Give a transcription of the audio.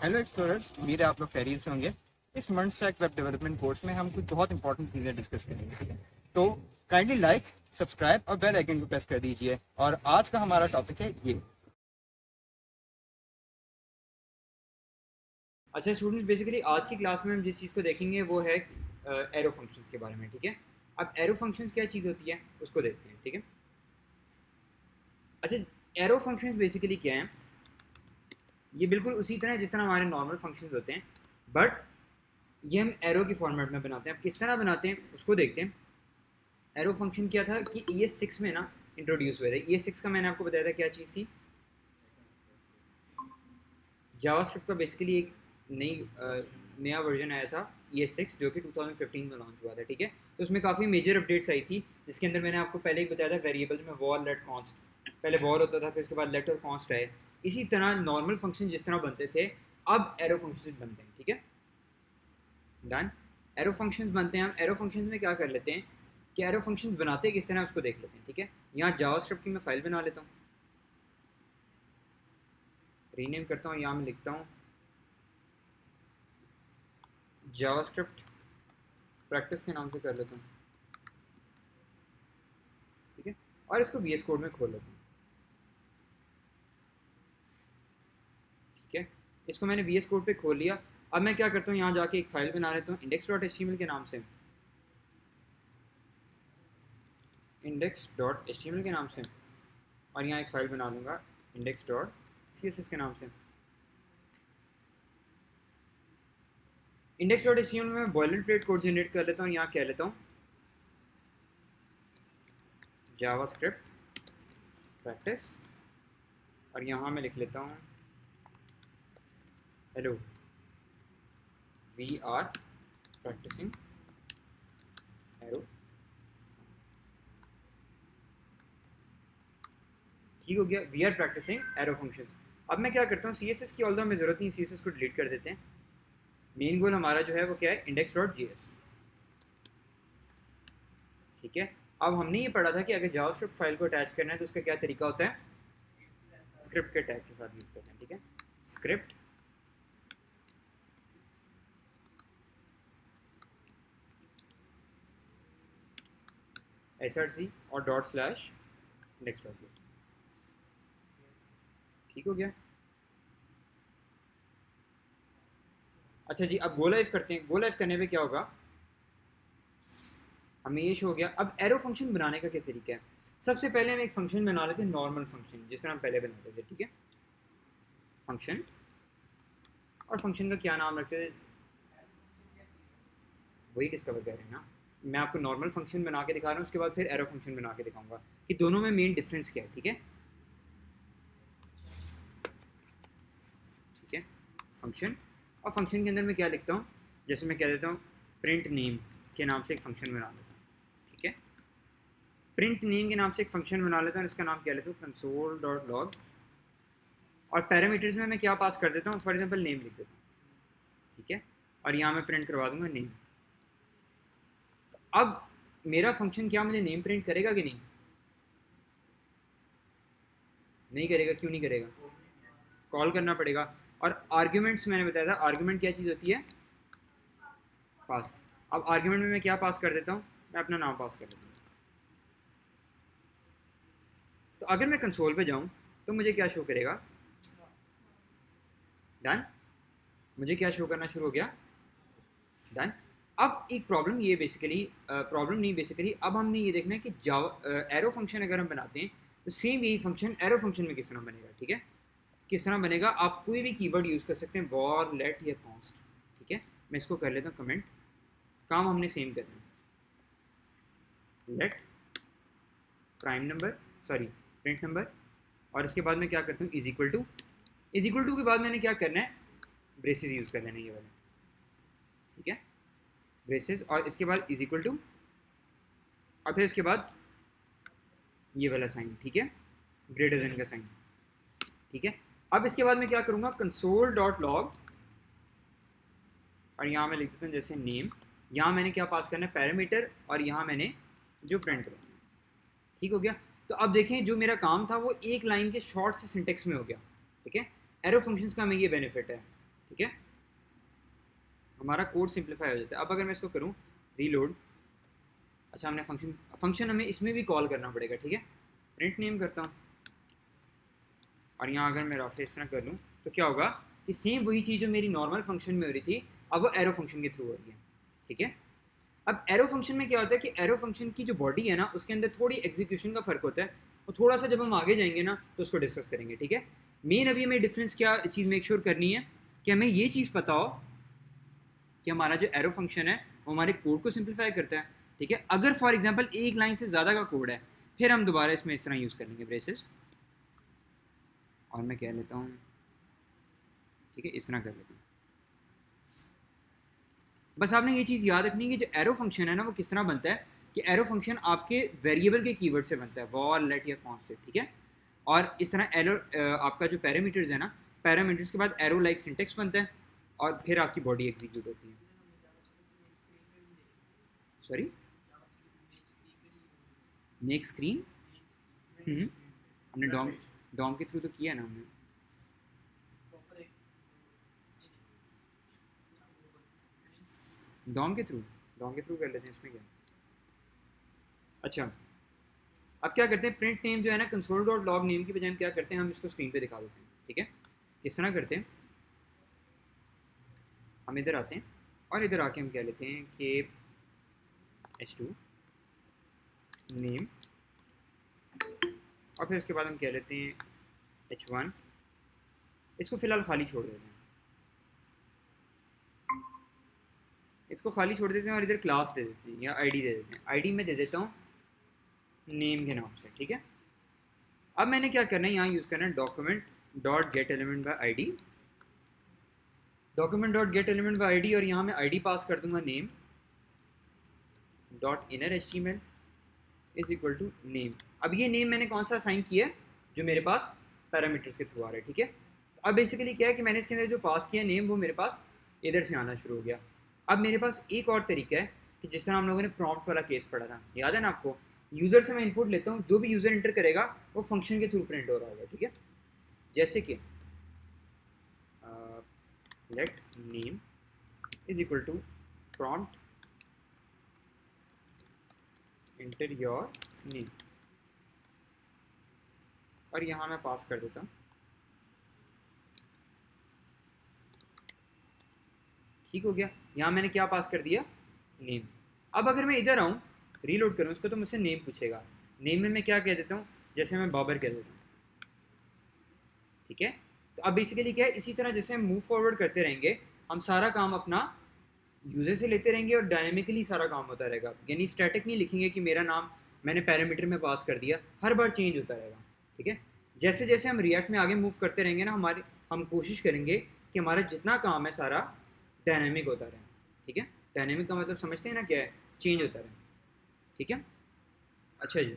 Hello explorers, उम्मीद है आप लोग खैरियत से होंगे। इस month stack web development course में हम कुछ बहुत इंपॉर्टेंट चीज़ें डिस्कस करेंगे, ठीक है। तो काइंडली लाइक, सब्सक्राइब और बेल आइकन को प्रेस कर दीजिए। और आज का हमारा टॉपिक है ये। अच्छा स्टूडेंट्स, बेसिकली आज की क्लास में हम जिस चीज़ को देखेंगे वो है एरो फंक्शंस के बारे में, ठीक है। अब एरो फंक्शंस क्या चीज़ होती है उसको देखते हैं, ठीक है। अच्छा, एरो फंक्शंस बेसिकली क्या हैं? ये बिल्कुल उसी तरह जिस तरह हमारे नॉर्मल फंक्शंस होते हैं, बट ये हम एरो की फॉर्मेट में बनाते हैं। अब किस तरह बनाते हैं उसको देखते हैं। एरो फंक्शन क्या था कि ES6 में ना इंट्रोड्यूस हुए थे। ES6 का मैंने आपको बताया था क्या चीज़ थी। जावास्क्रिप्ट का बेसिकली एक नया वर्जन आया था ES6, जो कि 2015 में लॉन्च हुआ था, ठीक है। तो उसमें काफ़ी मेजर अपडेट्स आई थी, जिसके अंदर मैंने आपको पहले ही बताया था वेरिएबल में वॉर लेट कॉन्स्ट। पहले वॉर होता था, फिर उसके बाद लेट और कॉन्स्ट आए। इसी तरह नॉर्मल फंक्शन जिस तरह बनते थे, अब एरो फंक्शन बनते हैं, ठीक है। डन। एरो फंक्शन बनते हैं। हम एरो फंक्शन में क्या कर लेते हैं कि एरो फंक्शन बनाते किस तरह उसको देख लेते हैं, ठीक है। यहाँ जावास्क्रिप्ट की मैं फाइल बना लेता हूँ, रीनेम करता हूँ, यहाँ मैं लिखता हूँ जावास्क्रिप्ट प्रैक्टिस के नाम से कर लेता हूँ, ठीक है। और इसको VS कोड में खोल लेता हूँ, ठीक है। इसको मैंने VS कोड पे खोल लिया। अब मैं क्या करता हूँ, यहाँ जाके एक फाइल बना लेता हूँ index.html के नाम से, index.html के नाम से। और यहाँ एक फाइल बना दूंगा index.css के नाम से। index.html में मैं बॉयलर प्लेट कोड जनरेट कर लेता हूँ। यहाँ कह लेता हूँ जावास्क्रिप्ट प्रैक्टिस, और यहाँ मैं लिख लेता हूँ hello we are practising arrow. ठीक हो गया, we are practising arrow functions. अब मैं क्या करता हूँ, CSS की ऑल्दो हमें ज़रूरत नहीं, CSS को डिलीट कर देते हैं। मेन गोल हमारा जो है वो क्या है, index.js, ठीक है। अब हमने ये पढ़ा था कि अगर जावास्क्रिप्ट फाइल को अटैच करना है तो उसका क्या तरीका होता है, स्क्रिप्ट के टैग के साथ यूज करते हैं, ठीक है। स्क्रिप्ट src और ./index.js, ठीक हो गया। अच्छा जी, अब गो लाइव करते हैं। गो लाइव करने पे क्या होगा, हमें ये शो हो गया। अब एरो फंक्शन बनाने का क्या तरीका है। सबसे पहले हम एक फंक्शन बना लेते हैं, नॉर्मल फंक्शन जिस तरह हम पहले बनाते थे, ठीक है। फंक्शन, और फंक्शन का क्या नाम रखते थे वही डिस्कवर कर रहे हैं ना। मैं आपको नॉर्मल फंक्शन बना के दिखा रहा हूँ, उसके बाद फिर एरो फंक्शन बना के दिखाऊंगा कि दोनों में मेन डिफरेंस क्या है, ठीक है। ठीक है, फंक्शन। और फंक्शन के अंदर मैं क्या लिखता हूँ, जैसे मैं कह देता हूँ प्रिंट नेम के नाम से एक फंक्शन बना लेता हूँ, ठीक है। प्रिंट नेम के नाम से एक फंक्शन बना लेता हूँ, इसका नाम क्या लेता हूँ, console.log। और पैरामीटर्स में मैं क्या पास कर देता हूँ, फॉर एग्जाम्पल नेम लिख देता हूँ, ठीक है। और यहाँ मैं प्रिंट करवा दूंगा नेम। अब मेरा फंक्शन क्या मुझे नेम प्रिंट करेगा कि नहीं, नहीं करेगा। क्यों नहीं करेगा, कॉल करना पड़ेगा। और आर्ग्यूमेंट्स मैंने बताया था, आर्ग्यूमेंट क्या चीज़ होती है, पास। अब आर्ग्यूमेंट में मैं क्या पास कर देता हूँ, मैं अपना नाम पास कर देता हूँ। तो अगर मैं कंसोल पे जाऊँ तो मुझे क्या शो करेगा, डन। मुझे क्या शो करना शुरू हो गया, डन। अब एक प्रॉब्लम ये बेसिकली, प्रॉब्लम नहीं बेसिकली, अब हमने ये देखना है कि जावा एरो फंक्शन अगर हम बनाते हैं तो सेम यही फंक्शन एरो फंक्शन में किस तरह बनेगा, ठीक है। किस तरह बनेगा, आप कोई भी कीवर्ड यूज़ कर सकते हैं, वॉर, लेट या कॉन्स्ट, ठीक है। मैं इसको कर लेता हूँ कमेंट। काम हमने सेम करना है, let prime number, sorry print number. और इसके बाद मैं क्या करता हूँ, is equal to. Is equal to के बाद मैंने क्या करना है, ब्रेसेस यूज़ कर लेना है, ये वाला, ठीक है। ब्रेसेस, और इसके बाद इज इक्वल टू, और फिर इसके बाद ये वाला साइन, ठीक है, ग्रेटर देन का साइन, ठीक है। अब इसके बाद मैं क्या करूँगा, कंसोल डॉट लॉग, और यहाँ मैं लिख देता हूँ जैसे नेम। यहाँ मैंने क्या पास करना है, पैरामीटर, और यहाँ मैंने जो प्रिंट करना है, ठीक हो गया। तो अब देखें, जो मेरा काम था वो एक लाइन के शॉर्ट से सिंटेक्स में हो गया, ठीक है। एरो फंक्शंस का हमें ये बेनिफिट है, ठीक है, हमारा कोड सिंप्लीफाई हो जाता है। अब अगर मैं इसको करूँ रीलोड, अच्छा हमने फंक्शन हमें इसमें भी कॉल करना पड़ेगा, ठीक है। प्रिंट नेम करता हूँ और यहाँ अगर मैं रफ इस तरह कर लूँ तो क्या होगा कि सेम वही चीज़ जो मेरी नॉर्मल फंक्शन में हो रही थी अब वो एरो फंक्शन के थ्रू हो रही है, ठीक है। अब एरो फंक्शन में क्या होता है कि एरो फंक्शन की जो बॉडी है ना उसके अंदर थोड़ी एग्जीक्यूशन का फ़र्क होता है, और थोड़ा सा जब हम आगे जाएंगे ना तो उसको डिस्कस करेंगे, ठीक है। मेन अभी हमें डिफरेंस क्या चीज़ मेक श्योर करनी है कि हमें ये चीज़ पता हो कि हमारा जो एरो फंक्शन है वो हमारे कोड को सिंप्लीफाई करता है, ठीक है। अगर फॉर एग्जांपल एक लाइन से ज़्यादा का कोड है फिर हम दोबारा इसमें इस तरह यूज़ कर लेंगे ब्रेसेस, और मैं कह लेता हूँ, ठीक है, इस तरह कर लेता हूँ। बस आपने ये चीज़ याद रखनी है कि जो एरो फंक्शन है ना वो किस तरह बनता है कि एरो फंक्शन आपके वेरिएबल के कीवर्ड से बनता है, वॉल, लेट या कॉन्सेप्ट, ठीक है। और इस तरह एरो आपका जो पैरामीटर्स है ना, पैरामीटर्स के बाद एरो लाइक सिंटेक्स बनता है और फिर आपकी बॉडी एग्जीक्यूट होती है। सॉरी, मेक स्क्रीन हमने डॉम के थ्रू तो किया ना हमने। डॉम के थ्रू कर लेते हैं, इसमें क्या। अच्छा, अब क्या करते हैं, प्रिंट नेम जो है ना कंसोल डॉट लॉग नेम की बजाय हम क्या करते हैं, हम इसको स्क्रीन पे दिखा देते हैं, ठीक है। किस तरह करते हैं, हम इधर आते हैं और इधर आके हम कह लेते हैं कि h2 नेम, और फिर उसके बाद हम कह लेते हैं h1, इसको फ़िलहाल खाली छोड़ देते हैं, इसको खाली छोड़ देते हैं और इधर क्लास दे देते हैं या आईडी दे देते हैं। आईडी में दे देता हूँ नेम के नाम से, ठीक है। अब मैंने क्या करना है, यहाँ यूज़ करना है document dot get element by ID, document dot get element by ID, और यहाँ मैं आईडी पास कर दूंगा name dot inner HTML is equal to name. अब ये नेम मैंने कौन सा असाइन किया है, जो मेरे पास पैरामीटर्स के थ्रू आ रहा है, ठीक है। तो अब बेसिकली क्या है कि मैंने इसके अंदर जो पास किया नेम वो मेरे पास इधर से आना शुरू हो गया। अब मेरे पास एक और तरीका है कि जिस तरह हम लोगों ने प्रॉम्प्ट वाला केस पढ़ा था, याद है ना आपको, यूज़र से मैं इनपुट लेता हूँ, जो भी यूज़र इंटर करेगा वो फंक्शन के थ्रू प्रिंट हो रहा होगा, ठीक है। जैसे कि let name is equal to prompt enter your name, और यहाँ मैं पास कर देता हूँ, ठीक हो गया। यहाँ मैंने क्या पास कर दिया, नेम। अब अगर मैं इधर आऊँ रीलोड करूँ इसको तो मुझसे नेम पूछेगा, नेम में मैं क्या कह देता हूँ, जैसे मैं बाबर कह देता हूँ, ठीक है। तो अब बेसिकली क्या है, इसी तरह जैसे हम मूव फॉरवर्ड करते रहेंगे हम सारा काम अपना यूज़र से लेते रहेंगे और डायनेमिकली सारा काम होता रहेगा, यानी स्टैटिक नहीं लिखेंगे कि मेरा नाम मैंने पैरामीटर में पास कर दिया, हर बार चेंज होता रहेगा, ठीक है। जैसे जैसे हम रिएक्ट में आगे मूव करते रहेंगे ना हम कोशिश करेंगे कि हमारा जितना काम है सारा डायनेमिक होता रहे, ठीक है। डायनेमिक का मतलब समझते हैं ना क्या है, चेंज होता रहे, ठीक है। अच्छा जी,